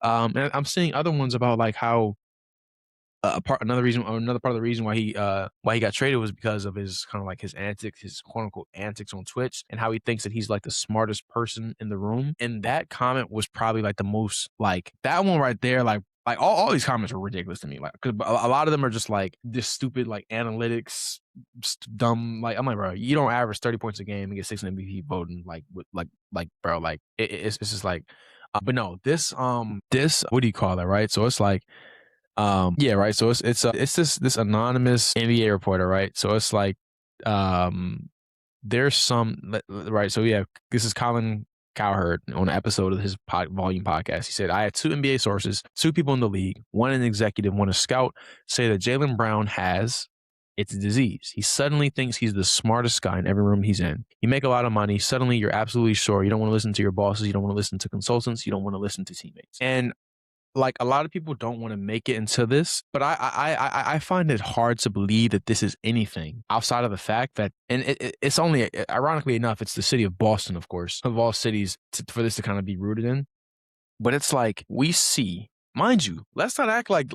And I'm seeing other ones about like how another part of the reason why he got traded was because of his kind of like his antics, his quote unquote antics on Twitch, and how he thinks that he's like the smartest person in the room. And that comment was probably like the most, like that one right there, like all these comments are ridiculous to me. Like, cause a lot of them are just like this stupid, like analytics, dumb. Like, I'm like, bro, you don't average 30 points a game and get 6 in MVP voting. Bro, like it's just like, but no, this, what do you call that? Right. So it's like, yeah, right. So it's this anonymous NBA reporter, right? So it's like, there's some, right. So yeah, this is Colin Cowherd on an episode of his volume podcast. He said, I had 2 NBA sources, 2 people in the league, one an executive, one a scout, say that Jaylen Brown has, it's a disease. He suddenly thinks he's the smartest guy in every room he's in. You make a lot of money. Suddenly you're absolutely sure. You don't want to listen to your bosses. You don't want to listen to consultants. You don't want to listen to teammates. And like a lot of people don't want to make it into this, but I find it hard to believe that this is anything outside of the fact that, and it's only, ironically enough, it's the city of Boston, of course, of all cities for this to kind of be rooted in. But it's like we see, mind you, let's not act like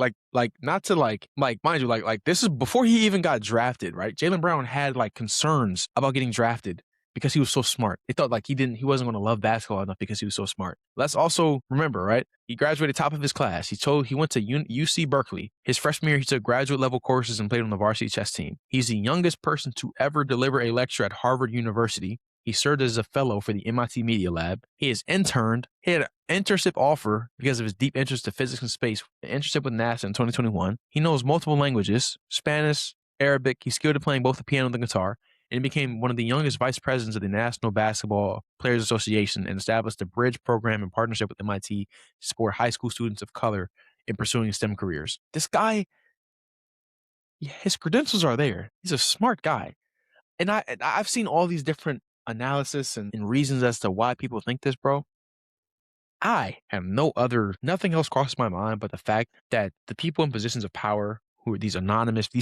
not to mind you, like this is before he even got drafted, right? Jaylen Brown had like concerns about getting drafted because he was so smart. They thought like he wasn't going to love basketball enough because he was so smart. Let's also remember, right? He graduated top of his class. He went to UC Berkeley. His freshman year, he took graduate level courses and played on the varsity chess team. He's the youngest person to ever deliver a lecture at Harvard University. He served as a fellow for the MIT Media Lab. He has interned. He had an internship offer because of his deep interest in physics and space, an internship with NASA in 2021. He knows multiple languages, Spanish, Arabic. He's skilled at playing both the piano and the guitar, and he became one of the youngest vice presidents of the National Basketball Players Association and established a bridge program in partnership with MIT to support high school students of color in pursuing STEM careers. This guy, his credentials are there. He's a smart guy. And I've seen all these different analysis and reasons as to why people think this, bro. I have nothing else crosses my mind but the fact that the people in positions of power who are these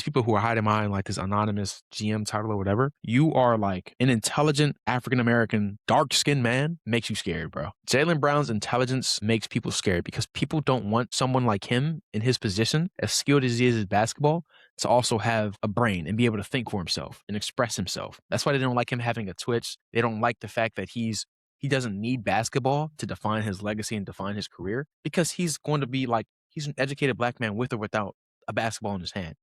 people who are hiding behind like this anonymous GM title or whatever, you are like an intelligent African-American dark-skinned man, makes you scared, bro. Jaylen Brown's intelligence makes people scared because people don't want someone like him in his position, as skilled as he is at basketball, to also have a brain and be able to think for himself and express himself. That's why they don't like him having a Twitch. They don't like the fact that he doesn't need basketball to define his legacy and define his career, because he's going to be like, he's an educated black man with or without a basketball in his hand.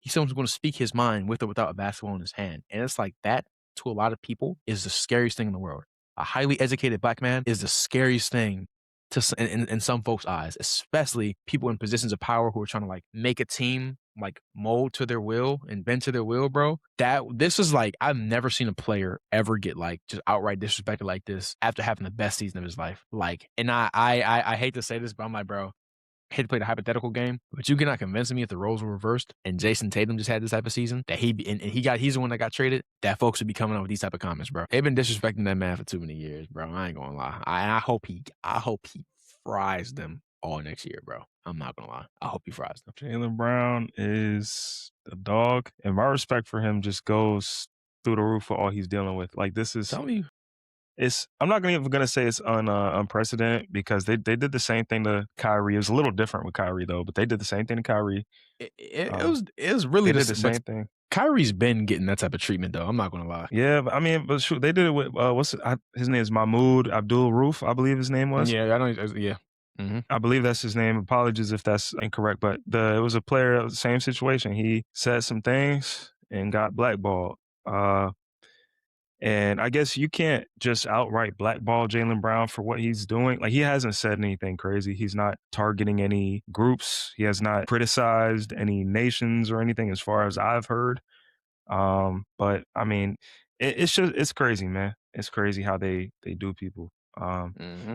He's someone who's going to speak his mind with or without a basketball in his hand. And it's like that to a lot of people is the scariest thing in the world. A highly educated black man is the scariest thing to in some folks' eyes, especially people in positions of power who are trying to like make a team like mold to their will and bend to their will, bro. That this is like I've never seen a player ever get like just outright disrespected like this after having the best season of his life. Like, and I hate to say this, but I'm like, bro, I hate to play the hypothetical game, but you cannot convince me if the roles were reversed and Jason Tatum just had this type of season that he's the one that got traded, that folks would be coming up with these type of comments, bro. They've been disrespecting that man for too many years, bro. I ain't gonna lie. I hope he fries them all next year, bro. I'm not gonna lie. I hope he fries them. Jaylen Brown is a dog, and my respect for him just goes through the roof for all he's dealing with. Like this is Tell me, I'm not even gonna say it's unprecedented because they did the same thing to Kyrie. It was a little different with Kyrie though, but they did the same thing to Kyrie. it was really They did the same thing. Kyrie's been getting that type of treatment though. I'm not gonna lie. Yeah, but I mean, but shoot, they did it with his name is Mahmoud Abdul Roof, I believe his name was. Yeah, I know. Yeah. Mm-hmm. I believe that's his name. Apologies if that's incorrect, but it was a player, same situation. He said some things and got blackballed. And I guess you can't just outright blackball Jaylen Brown for what he's doing. Like he hasn't said anything crazy. He's not targeting any groups. He has not criticized any nations or anything as far as I've heard. But I mean, it's crazy, man. It's crazy how they do people. Mm-hmm.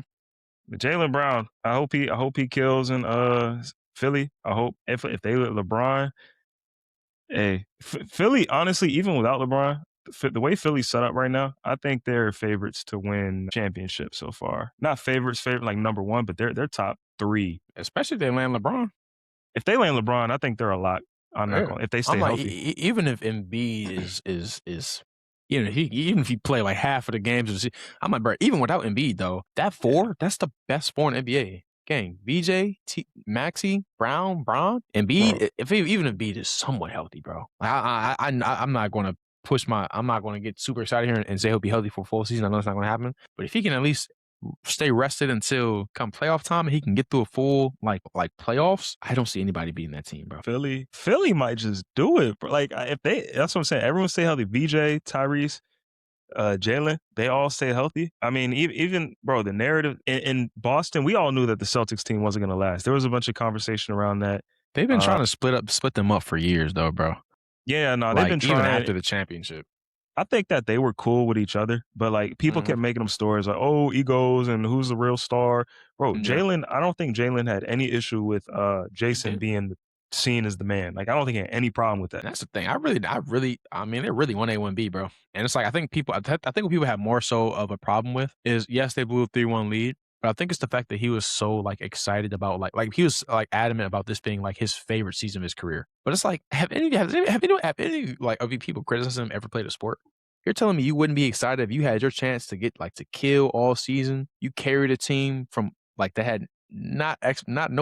But Jaylen Brown, I hope he kills in Philly. I hope if they let LeBron, hey, Philly, honestly, even without LeBron, the way Philly's set up right now, I think they're favorites to win championships so far. Not favorites, like number one, but they're top 3. Especially if they land LeBron. If they land LeBron, I think they're a lot. I'm not going. If they stay I'm like, healthy, even if Embiid is you know, even if he play like half of the games, I'm like, bro, even without Embiid though, that 4, that's the best 4 in NBA. Gang, VJ, Maxey, Brown, Embiid. Even if Embiid is somewhat healthy, bro. I'm not going to I'm not going to get super excited here and say he'll be healthy for a full season. I know it's not going to happen, but if he can at least stay rested until come playoff time and he can get through a full like playoffs, I don't see anybody beating that team, bro. Philly might just do it, bro. Like that's what I'm saying. Everyone stay healthy. VJ, Tyrese, Jaylen, they all stay healthy. I mean, even bro, the narrative in Boston, we all knew that the Celtics team wasn't going to last. There was a bunch of conversation around that. They've been trying to split them up for years, though, bro. Yeah, no, like, they've been trying even after the championship. I think that they were cool with each other, but like people kept making them stories like, oh, egos and who's the real star, bro. Jaylen, I don't think Jaylen had any issue with Jason being seen as the man. Like I don't think he had any problem with that. And that's the thing. I mean, they're really 1A, 1B, bro. And it's like I think what people have more so of a problem with is yes, they blew a 3-1 lead. But I think it's the fact that he was so like excited about like he was like adamant about this being like his favorite season of his career. But it's like have any like of you people criticizing him ever played a sport? You're telling me you wouldn't be excited if you had your chance to get like to kill all season? You carried a team from like that had no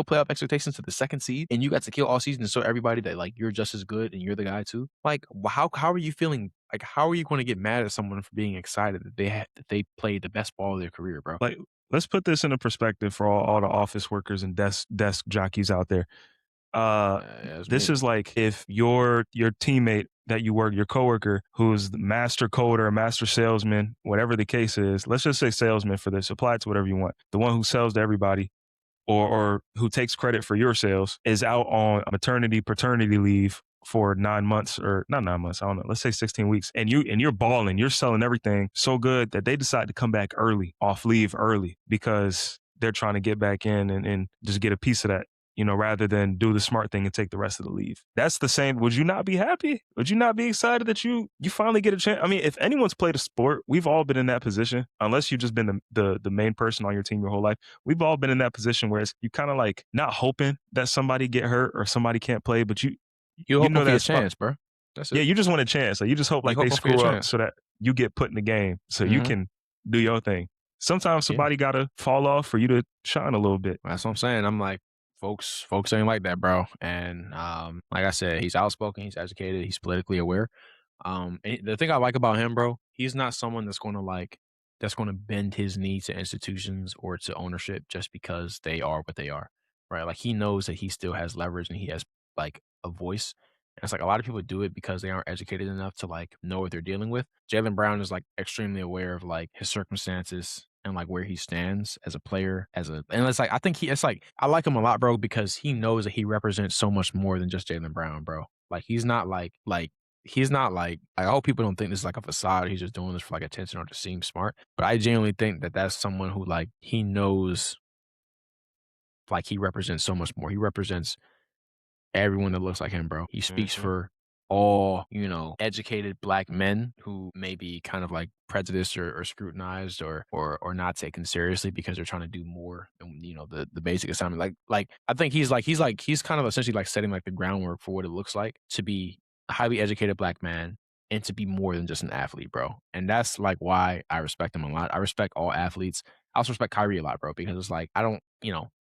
playoff expectations to the 2nd seed, and you got to kill all season and show everybody that like you're just as good and you're the guy too. Like how are you feeling? Like how are you going to get mad at someone for being excited that they played the best ball of their career, bro? Like let's put this into perspective for all the office workers and desk jockeys out there. This is like if your teammate that you work, your coworker, who's the master coder, master salesman, whatever the case is, let's just say salesman for this, apply it to whatever you want. The one who sells to everybody or who takes credit for your sales is out on maternity, paternity leave for 9 months or not 9 months, I don't know, let's say 16 weeks. And you're balling, you're selling everything so good that they decide to come back early, off leave early because they're trying to get back in and just get a piece of that. You know, rather than do the smart thing and take the rest of the leave. That's the same. Would you not be happy? Would you not be excited that you finally get a chance? I mean, if anyone's played a sport, we've all been in that position, unless you've just been the main person on your team your whole life. We've all been in that position where it's you kind of like not hoping that somebody get hurt or somebody can't play, but you know that's a chance, bro. That's it. Yeah, you just want a chance. Like you just hope like they screw up so that you get put in the game so you can do your thing. Sometimes somebody got to fall off for you to shine a little bit. That's what I'm saying. I'm like, folks ain't like that, bro. And like I said, he's outspoken, he's educated, he's politically aware. And the thing I like about him, bro, he's not someone that's going to bend his knee to institutions or to ownership just because they are what they are, right? Like he knows that he still has leverage and he has like a voice. And it's like a lot of people do it because they aren't educated enough to like know what they're dealing with. Jaylen Brown is like extremely aware of like his circumstances and like where he stands as a player, and it's like I think it's like I like him a lot, bro, because he knows that he represents so much more than just Jaylen Brown, bro. Like he's not like he's not like I hope people don't think this is like a facade. He's just doing this for like attention or to seem smart. But I genuinely think that that's someone who like he knows like he represents so much more. He represents everyone that looks like him, bro. He speaks Mhm. for all, educated black men who may be kind of like prejudiced or scrutinized or not taken seriously because they're trying to do more than, the basic assignment. Like I think he's kind of essentially like setting like the groundwork for what it looks like to be a highly educated black man and to be more than just an athlete, bro. And that's like why I respect him a lot. I respect all athletes. I also respect Kyrie a lot, bro, because it's like I don't,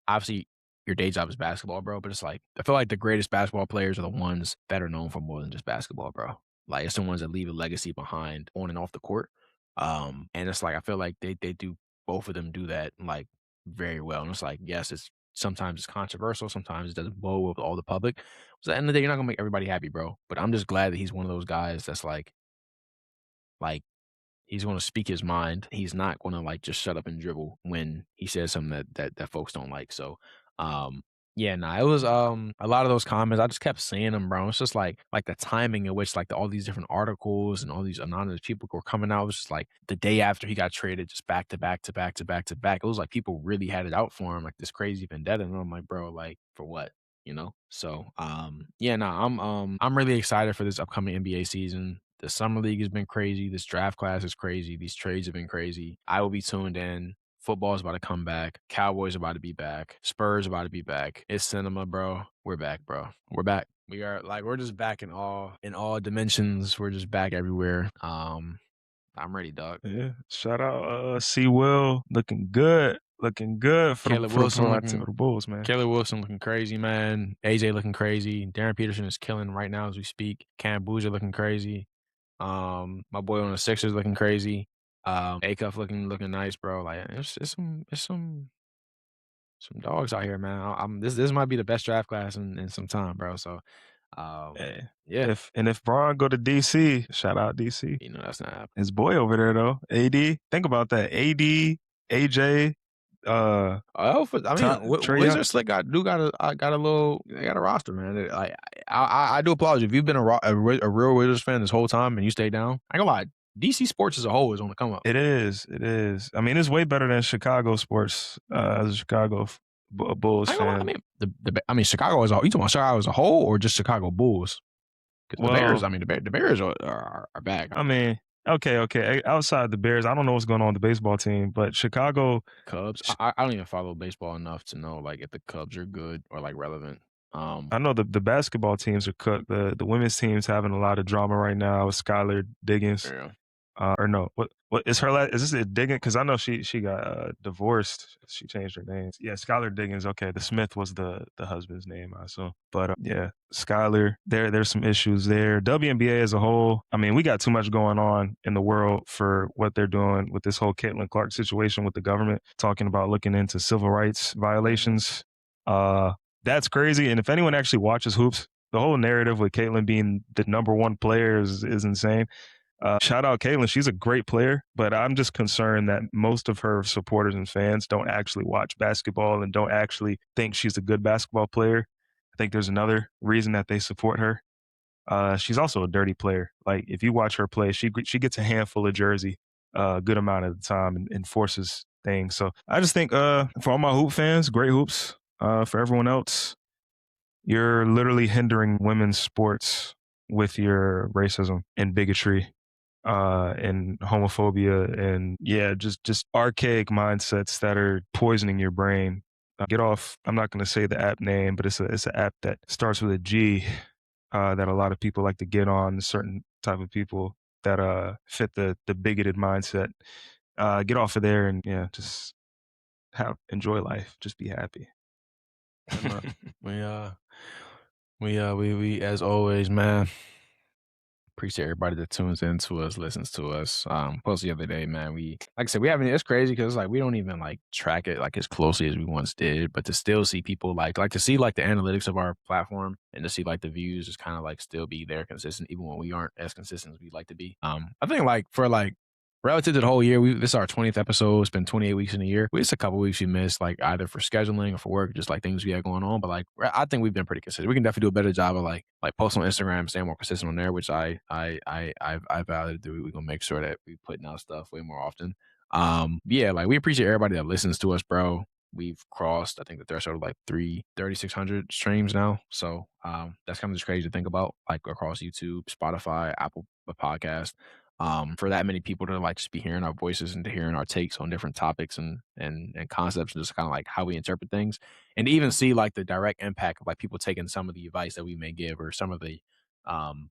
obviously your day job is basketball, bro. But it's like I feel like the greatest basketball players are the ones that are known for more than just basketball, bro. Like it's the ones that leave a legacy behind on and off the court. And it's like I feel like they do both of them do that like very well. And it's like, yes, it's sometimes it's controversial, sometimes it doesn't blow with all the public. So at the end of the day, you're not gonna make everybody happy, bro. But I'm just glad that he's one of those guys that's like he's going to speak his mind. He's not going to like just shut up and dribble when he says something that folks don't like. So, yeah, nah, it was a lot of those comments. I just kept seeing them, bro. It's just like the timing in which like all these different articles and all these anonymous people were coming out. It was just like the day after he got traded, just back to back to back to back to back. It was like people really had it out for him, like this crazy vendetta. And I'm like, bro, like for what? So yeah, nah, I'm really excited for this upcoming NBA season. The summer league has been crazy. This draft class is crazy. These trades have been crazy. I will be tuned in. Football is about to come back. Cowboys about to be back. Spurs about to be back. It's cinema, bro. We're back, bro. We're back. We're just back in all dimensions. We're just back everywhere. I'm ready, dog. Yeah. Shout out C Will. Looking good. Looking good for Caleb Wilson the Bulls, man. Caleb Wilson looking crazy, man. AJ looking crazy. Darren Peterson is killing right now as we speak. Cam Boozer looking crazy. My boy on the Sixers looking crazy. Acuff looking nice, bro. Like it's some dogs out here, man. This might be the best draft class in some time, bro. So, Hey. yeah, If Braun go to DC, shout out DC. that's not happening. His boy over there though, AD. Think about that. AD, AJ, Wizards Slick got a little. They got a roster, man. I do applaud you if you've been a real Wizards fan this whole time and you stay down. I ain't gonna lie, DC sports as a whole is on the come up. It is. I mean, it's way better than Chicago sports as a Chicago Bulls fan. I mean, Chicago as a whole. You talking about Chicago as a whole or just Chicago Bulls? Because the Bears, I mean, the Bears are back. I mean, okay. Outside the Bears, I don't know what's going on with the baseball team, but Chicago Cubs. I don't even follow baseball enough to know like if the Cubs are good or like relevant. I know the basketball teams are cooked. The women's team's having a lot of drama right now with Skylar Diggins. Yeah. Or no, what is her last? Is this a Diggins? Because I know she got divorced. She changed her name. Yeah, Skylar Diggins. Okay, the Smith was the husband's name, I assume. But yeah, Skylar. There's some issues there. WNBA as a whole. I mean, we got too much going on in the world for what they're doing with this whole Caitlin Clark situation with the government talking about looking into civil rights violations. That's crazy. And if anyone actually watches hoops, the whole narrative with Caitlin being the number one player is insane. Shout out Caitlin. She's a great player, but I'm just concerned that most of her supporters and fans don't actually watch basketball and don't actually think she's a good basketball player. I think there's another reason that they support her. She's also a dirty player. Like if you watch her play, she gets a handful of jersey a good amount of the time and forces things. So I just think for all my hoop fans, great hoops. For everyone else, you're literally hindering women's sports with your racism and bigotry. And homophobia and just archaic mindsets that are poisoning your brain. Get off. I'm not going to say the app name, but it's an app that starts with a G that a lot of people like to get on. Certain type of people that fit the bigoted mindset. Get off of there and just enjoy life. Just be happy. We as always, man. Appreciate everybody that tunes in to us, listens to us. Post the other day, man. Like I said, we haven't. It's crazy because like we don't even like track it like as closely as we once did. But to still see people like to see like the analytics of our platform and to see like the views is kind of like still be there consistent, even when we aren't as consistent as we'd like to be. I think like for like relative to the whole year, this is our 20th episode. It's been 28 weeks in a year. It's a couple weeks we missed, like either for scheduling or for work, just like things we had going on. But like, I think we've been pretty consistent. We can definitely do a better job of like posting on Instagram, staying more consistent on there, which I value to do. We're gonna make sure that we putting out stuff way more often. Yeah, like we appreciate everybody that listens to us, bro. We've crossed, I think, the threshold of like 3,600 streams now. So that's kind of just crazy to think about, like across YouTube, Spotify, Apple Podcast. For that many people to like just be hearing our voices and to hearing our takes on different topics and concepts and just kind of like how we interpret things, and to even see like the direct impact of like people taking some of the advice that we may give or some of the kind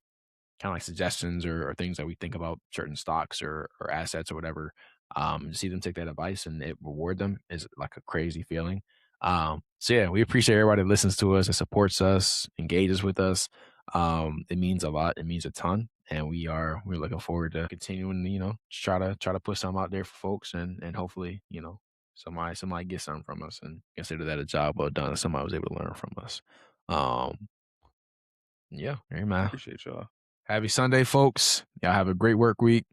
of like suggestions or things that we think about certain stocks or assets or whatever. To see them take that advice and it reward them is like a crazy feeling. So yeah, we appreciate everybody that listens to us and supports us, engages with us. It means a lot. It means a ton. And we're looking forward to continuing, try to put something out there for folks and hopefully, somebody gets something from us and consider that a job well done. Somebody was able to learn from us. Yeah, hey man. Appreciate y'all. Happy Sunday, folks. Y'all have a great work week,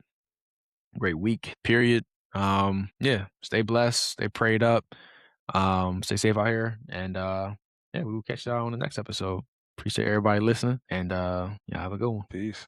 great week, period. Yeah, stay blessed, stay prayed up, stay safe out here. And yeah, we will catch y'all on the next episode. Appreciate everybody listening and yeah, have a good one. Peace.